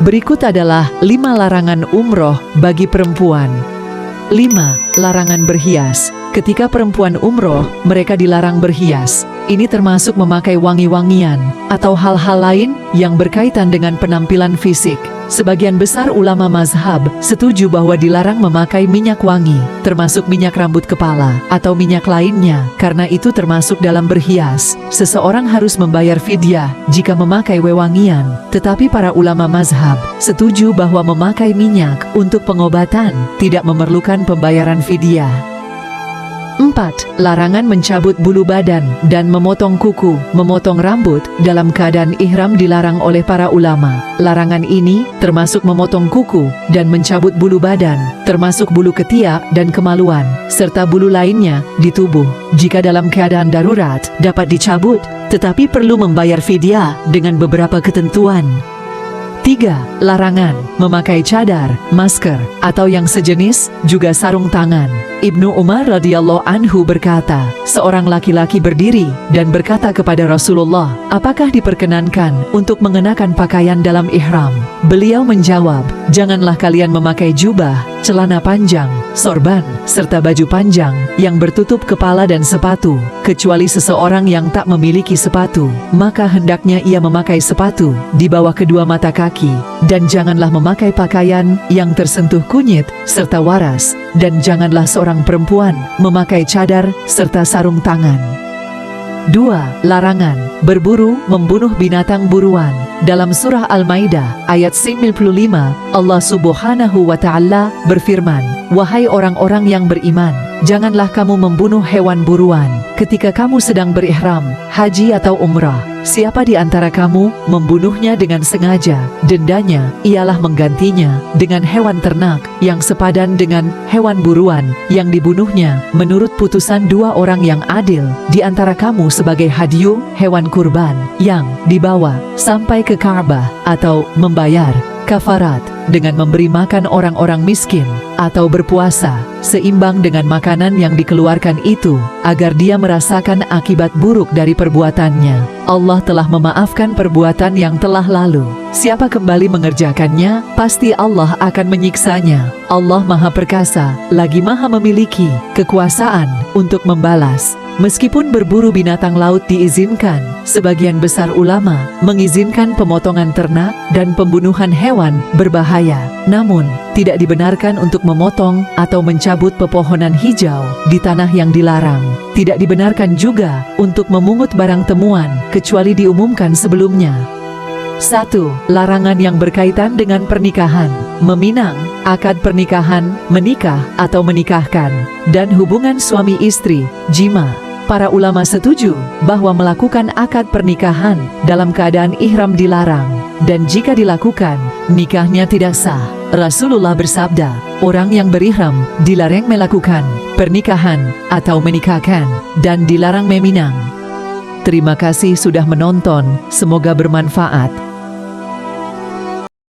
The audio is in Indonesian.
Berikut adalah 5 larangan umroh bagi perempuan. 5. Larangan berhias. Ketika perempuan umroh, mereka dilarang berhias. Ini termasuk memakai wangi-wangian atau hal-hal lain yang berkaitan dengan penampilan fisik. Sebagian besar ulama mazhab setuju bahwa dilarang memakai minyak wangi, termasuk minyak rambut kepala atau minyak lainnya, karena itu termasuk dalam berhias. Seseorang harus membayar fidyah jika memakai wewangian, tetapi para ulama mazhab setuju bahwa memakai minyak untuk pengobatan tidak memerlukan pembayaran fidyah. 4. Larangan mencabut bulu badan dan memotong kuku. Memotong rambut dalam keadaan ihram dilarang oleh para ulama. Larangan ini termasuk memotong kuku dan mencabut bulu badan, termasuk bulu ketiak dan kemaluan, serta bulu lainnya di tubuh. Jika dalam keadaan darurat, dapat dicabut, tetapi perlu membayar fidyah dengan beberapa ketentuan. 3. Larangan memakai cadar, masker, atau yang sejenis, juga sarung tangan. Ibnu Umar radhiyallahu anhu berkata, seorang laki-laki berdiri dan berkata kepada Rasulullah, apakah diperkenankan untuk mengenakan pakaian dalam ihram? Beliau menjawab, janganlah kalian memakai jubah, celana panjang, sorban, serta baju panjang yang bertutup kepala dan sepatu, kecuali seseorang yang tak memiliki sepatu, maka hendaknya ia memakai sepatu di bawah kedua mata kaki, dan janganlah memakai pakaian yang tersentuh kunyit serta waras, dan janganlah seorang perempuan memakai cadar serta sarung tangan. 2. Larangan berburu, membunuh binatang buruan. Dalam surah Al-Maidah ayat 95, Allah Subhanahu wa Ta'ala berfirman, wahai orang-orang yang beriman, janganlah kamu membunuh hewan buruan ketika kamu sedang berihram, haji atau umrah. Siapa di antara kamu membunuhnya dengan sengaja, dendanya ialah menggantinya dengan hewan ternak yang sepadan dengan hewan buruan yang dibunuhnya menurut putusan 2 orang yang adil di antara kamu sebagai hadyu, hewan kurban yang dibawa sampai ke Ka'bah, atau membayar kafarat dengan memberi makan orang-orang miskin atau berpuasa seimbang dengan makanan yang dikeluarkan itu, agar dia merasakan akibat buruk dari perbuatannya. Allah telah memaafkan perbuatan yang telah lalu. Siapa kembali mengerjakannya, pasti Allah akan menyiksanya. Allah Maha Perkasa, lagi Maha memiliki kekuasaan untuk membalas. Meskipun berburu binatang laut diizinkan, sebagian besar ulama mengizinkan pemotongan ternak dan pembunuhan hewan berbahaya. Namun, tidak dibenarkan untuk memotong atau mencabut pepohonan hijau di tanah yang dilarang. Tidak dibenarkan juga untuk memungut barang temuan, kecuali diumumkan sebelumnya. 1. Larangan yang berkaitan dengan pernikahan. Meminang, akad pernikahan, menikah atau menikahkan, dan hubungan suami istri, jima. Para ulama setuju bahwa melakukan akad pernikahan dalam keadaan ihram dilarang, dan jika dilakukan, nikahnya tidak sah. Rasulullah bersabda, orang yang berihram dilarang melakukan pernikahan atau menikahkan, dan dilarang meminang. Terima kasih sudah menonton, semoga bermanfaat.